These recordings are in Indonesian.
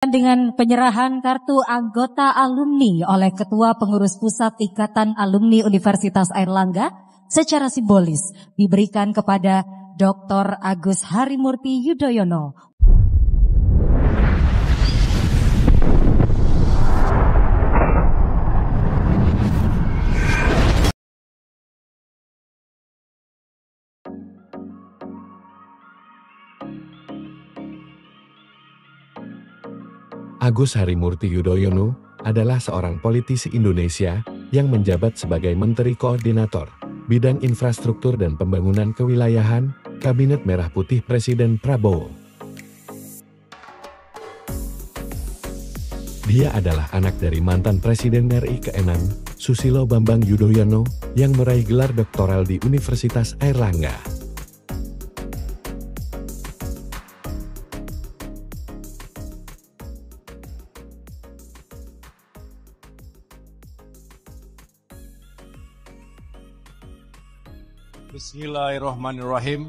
Dengan penyerahan kartu anggota alumni oleh Ketua Pengurus Pusat Ikatan Alumni Universitas Airlangga secara simbolis diberikan kepada Dr. Agus Harimurti Yudhoyono. Agus Harimurti Yudhoyono adalah seorang politisi Indonesia yang menjabat sebagai Menteri Koordinator Bidang Infrastruktur dan Pembangunan Kewilayahan, Kabinet Merah Putih Presiden Prabowo. Dia adalah anak dari mantan Presiden RI ke-6, Susilo Bambang Yudhoyono, yang meraih gelar doktoral di Universitas Airlangga. Bismillahirrahmanirrahim.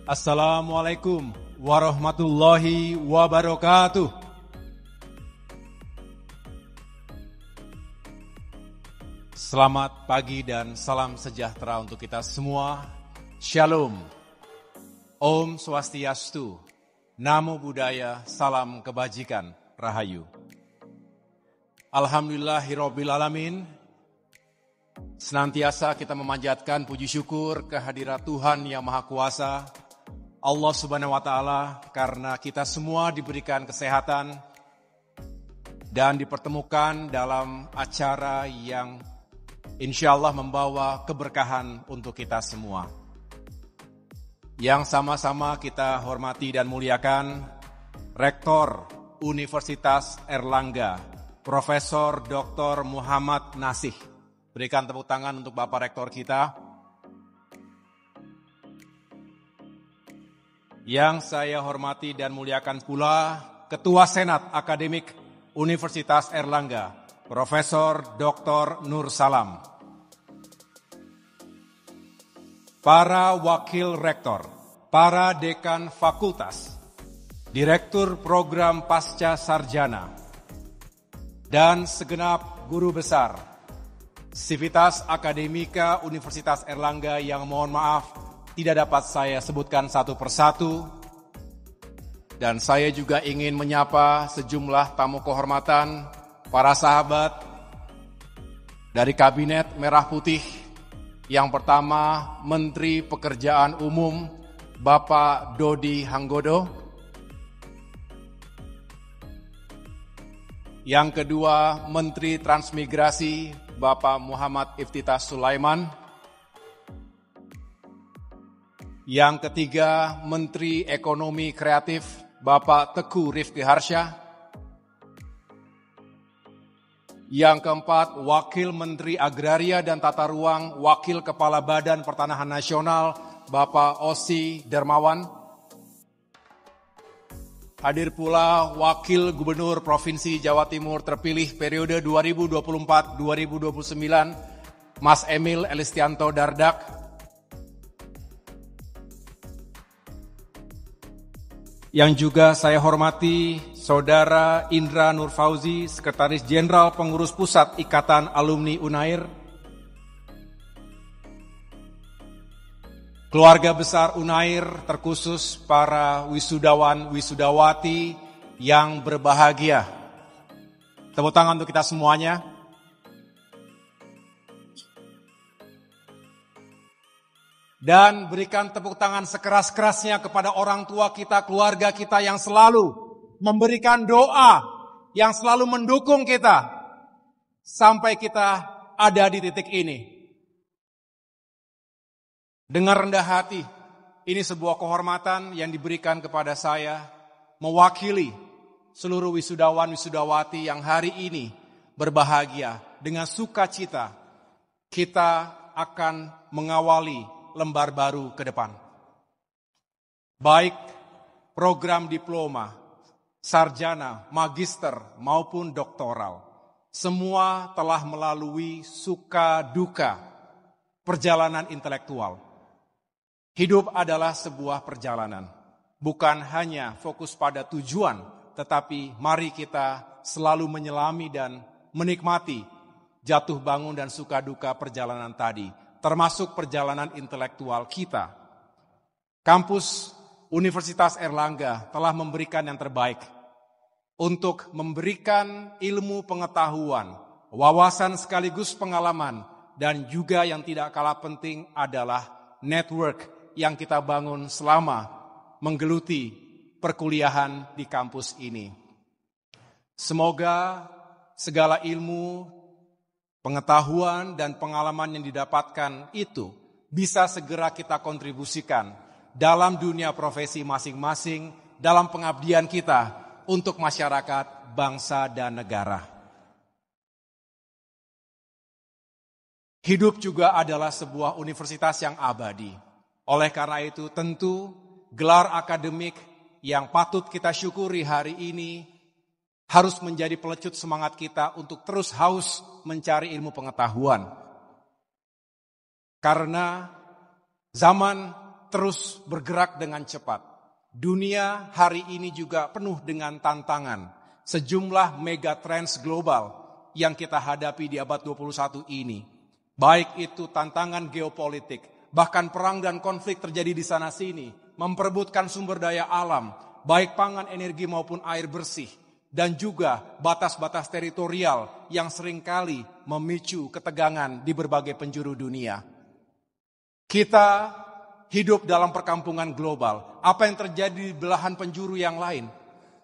Assalamualaikum warahmatullahi wabarakatuh. Selamat pagi dan salam sejahtera untuk kita semua. Shalom. Om Swastiastu. Namo Buddhaya. Salam kebajikan. Rahayu. Alhamdulillahirabbil alamin. Senantiasa kita memanjatkan puji syukur kehadirat Tuhan Yang Maha Kuasa, Allah Subhanahu wa Ta'ala, karena kita semua diberikan kesehatan dan dipertemukan dalam acara yang insya Allah membawa keberkahan untuk kita semua. Yang sama-sama kita hormati dan muliakan Rektor Universitas Airlangga, Profesor Dr. Muhammad Nasih. Berikan tepuk tangan untuk Bapak Rektor kita. Yang saya hormati dan muliakan pula Ketua Senat Akademik Universitas Airlangga, Profesor Dr. Nur Salam. Para Wakil Rektor, para Dekan Fakultas, Direktur Program Pasca Sarjana, dan segenap guru besar Sivitas Akademika Universitas Airlangga yang mohon maaf tidak dapat saya sebutkan satu persatu. Dan saya juga ingin menyapa sejumlah tamu kehormatan, para sahabat dari Kabinet Merah Putih. Yang pertama, Menteri Pekerjaan Umum Bapak Dodi Hanggodo. Yang kedua, Menteri Transmigrasi Bapak Muhammad Iftitah Sulaiman. Yang ketiga, Menteri Ekonomi Kreatif Bapak Teguh Rifki Harsha. Yang keempat, Wakil Menteri Agraria dan Tata Ruang, Wakil Kepala Badan Pertanahan Nasional Bapak Osi Dermawan. Hadir pula Wakil Gubernur Provinsi Jawa Timur terpilih periode 2024-2029, Mas Emil Elistianto Dardak. Yang juga saya hormati Saudara Indra Nur Fauzi, Sekretaris Jenderal Pengurus Pusat Ikatan Alumni Unair. Keluarga besar Unair, terkhusus para wisudawan, wisudawati yang berbahagia. Tepuk tangan untuk kita semuanya. Dan berikan tepuk tangan sekeras-kerasnya kepada orang tua kita, keluarga kita yang selalu memberikan doa, yang selalu mendukung kita sampai kita ada di titik ini. Dengan rendah hati, ini sebuah kehormatan yang diberikan kepada saya mewakili seluruh wisudawan, wisudawati yang hari ini berbahagia. Dengan sukacita, kita akan mengawali lembar baru ke depan. Baik program diploma, sarjana, magister maupun doktoral, semua telah melalui suka duka perjalanan intelektual. Hidup adalah sebuah perjalanan, bukan hanya fokus pada tujuan tetapi mari kita selalu menyelami dan menikmati jatuh bangun dan suka duka perjalanan tadi, termasuk perjalanan intelektual kita. Kampus Universitas Airlangga telah memberikan yang terbaik untuk memberikan ilmu pengetahuan, wawasan sekaligus pengalaman, dan juga yang tidak kalah penting adalah network yang kita bangun selama menggeluti perkuliahan di kampus ini. Semoga segala ilmu, pengetahuan, dan pengalaman yang didapatkan itu bisa segera kita kontribusikan dalam dunia profesi masing-masing, dalam pengabdian kita untuk masyarakat, bangsa, dan negara. Hidup juga adalah sebuah universitas yang abadi. Oleh karena itu tentu gelar akademik yang patut kita syukuri hari ini harus menjadi pelecut semangat kita untuk terus haus mencari ilmu pengetahuan. Karena zaman terus bergerak dengan cepat. Dunia hari ini juga penuh dengan tantangan. Sejumlah mega trends global yang kita hadapi di abad 21 ini. Baik itu tantangan geopolitik, bahkan perang dan konflik terjadi di sana-sini, memperebutkan sumber daya alam, baik pangan, energi maupun air bersih, dan juga batas-batas teritorial yang seringkali memicu ketegangan di berbagai penjuru dunia. Kita hidup dalam perkampungan global. Apa yang terjadi di belahan penjuru yang lain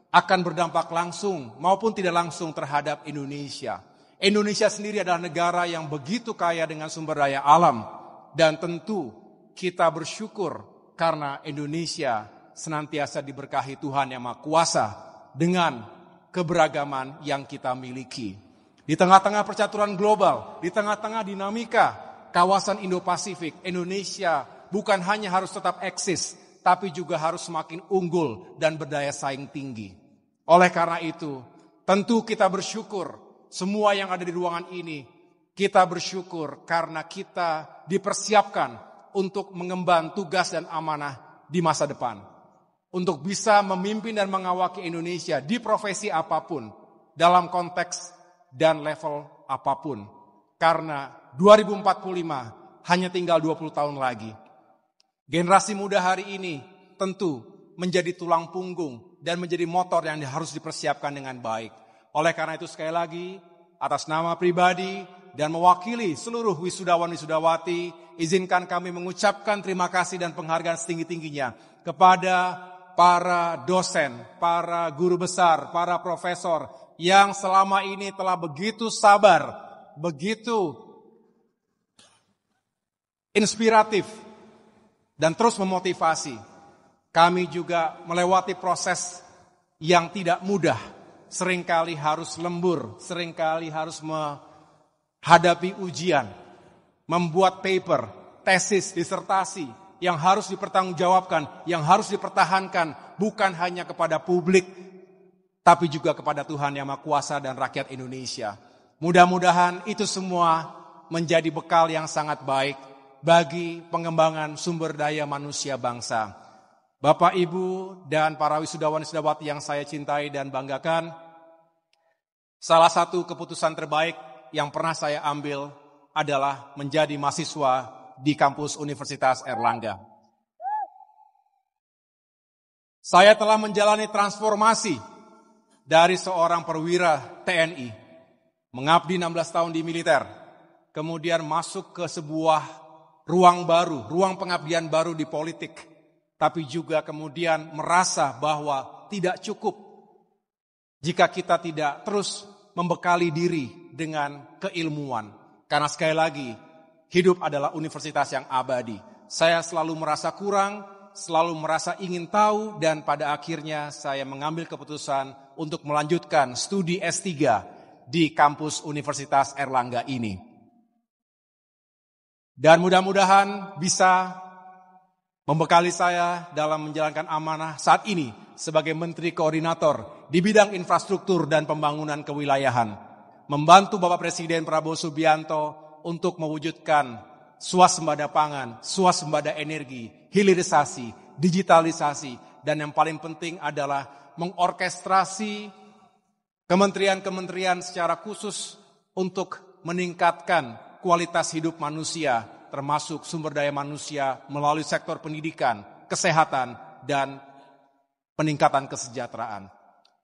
akan berdampak langsung maupun tidak langsung terhadap Indonesia. Indonesia sendiri adalah negara yang begitu kaya dengan sumber daya alam. Dan tentu kita bersyukur karena Indonesia senantiasa diberkahi Tuhan Yang Maha Kuasa dengan keberagaman yang kita miliki. Di tengah-tengah percaturan global, di tengah-tengah dinamika kawasan Indo-Pasifik, Indonesia bukan hanya harus tetap eksis, tapi juga harus semakin unggul dan berdaya saing tinggi. Oleh karena itu, tentu kita bersyukur. Semua yang ada di ruangan ini, kita bersyukur karena kita dipersiapkan untuk mengemban tugas dan amanah di masa depan. Untuk bisa memimpin dan mengawaki Indonesia di profesi apapun, dalam konteks dan level apapun. Karena 2045 hanya tinggal 20 tahun lagi. Generasi muda hari ini tentu menjadi tulang punggung dan menjadi motor yang harus dipersiapkan dengan baik. Oleh karena itu sekali lagi, atas nama pribadi dan mewakili seluruh wisudawan-wisudawati, izinkan kami mengucapkan terima kasih dan penghargaan setinggi-tingginya kepada para dosen, para guru besar, para profesor yang selama ini telah begitu sabar, begitu inspiratif, dan terus memotivasi. Kami juga melewati proses yang tidak mudah. Seringkali harus lembur, seringkali harus menghadapi ujian, membuat paper, tesis, disertasi yang harus dipertanggungjawabkan, yang harus dipertahankan bukan hanya kepada publik, tapi juga kepada Tuhan Yang Maha Kuasa dan rakyat Indonesia. Mudah-mudahan itu semua menjadi bekal yang sangat baik bagi pengembangan sumber daya manusia bangsa. Bapak, Ibu, dan para wisudawan-wisudawati yang saya cintai dan banggakan, salah satu keputusan terbaik yang pernah saya ambil adalah menjadi mahasiswa di kampus Universitas Airlangga. Saya telah menjalani transformasi dari seorang perwira TNI, mengabdi 16 tahun di militer, kemudian masuk ke sebuah ruang baru, ruang pengabdian baru di politik, tapi juga kemudian merasa bahwa tidak cukup jika kita tidak terus membekali diri dengan keilmuan. Karena sekali lagi, hidup adalah universitas yang abadi. Saya selalu merasa kurang, selalu merasa ingin tahu, dan pada akhirnya saya mengambil keputusan untuk melanjutkan studi S3 di kampus Universitas Airlangga ini. Dan mudah-mudahan bisa membekali saya dalam menjalankan amanah saat ini sebagai Menteri Koordinator di bidang infrastruktur dan pembangunan kewilayahan, membantu Bapak Presiden Prabowo Subianto untuk mewujudkan swasembada pangan, swasembada energi, hilirisasi, digitalisasi, dan yang paling penting adalah mengorkestrasi kementerian-kementerian secara khusus untuk meningkatkan kualitas hidup manusia, termasuk sumber daya manusia melalui sektor pendidikan, kesehatan, dan peningkatan kesejahteraan.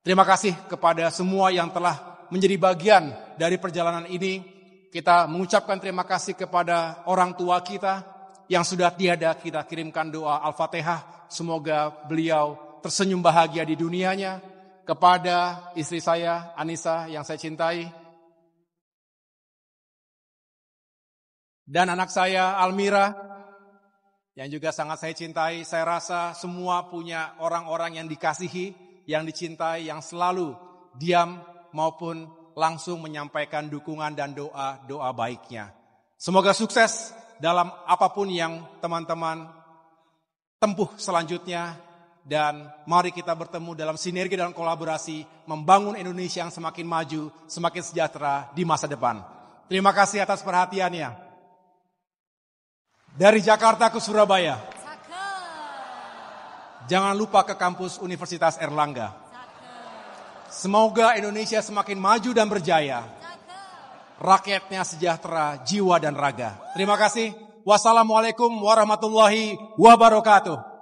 Terima kasih kepada semua yang telah menjadi bagian dari perjalanan ini. Kita mengucapkan terima kasih kepada orang tua kita yang sudah tiada, kita kirimkan doa Al-Fatihah. Semoga beliau tersenyum bahagia di dunianya. Kepada istri saya, Anissa, yang saya cintai. Dan anak saya, Almira, yang juga sangat saya cintai. Saya rasa semua punya orang-orang yang dikasihi, yang dicintai, yang selalu diam maupun langsung menyampaikan dukungan dan doa-doa baiknya. Semoga sukses dalam apapun yang teman-teman tempuh selanjutnya. Dan mari kita bertemu dalam sinergi dan kolaborasi membangun Indonesia yang semakin maju, semakin sejahtera di masa depan. Terima kasih atas perhatiannya. Dari Jakarta ke Surabaya. Jangan lupa ke kampus Universitas Airlangga. Semoga Indonesia semakin maju dan berjaya. Rakyatnya sejahtera, jiwa dan raga. Terima kasih. Wassalamualaikum warahmatullahi wabarakatuh.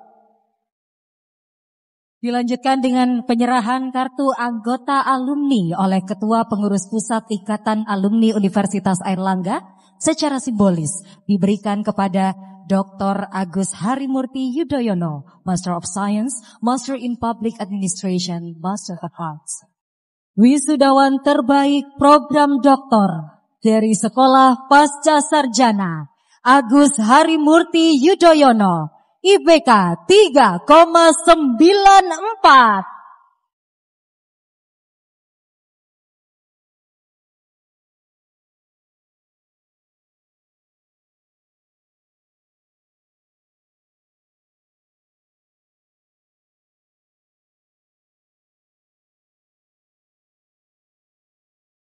Dilanjutkan dengan penyerahan kartu anggota alumni oleh Ketua Pengurus Pusat Ikatan Alumni Universitas Airlangga secara simbolis diberikan kepada Dr. Agus Harimurti Yudhoyono, Master of Science, Master in Public Administration, Master of Arts. Wisudawan terbaik program doktor dari Sekolah Pasca Sarjana, Agus Harimurti Yudhoyono, IPK 3,94.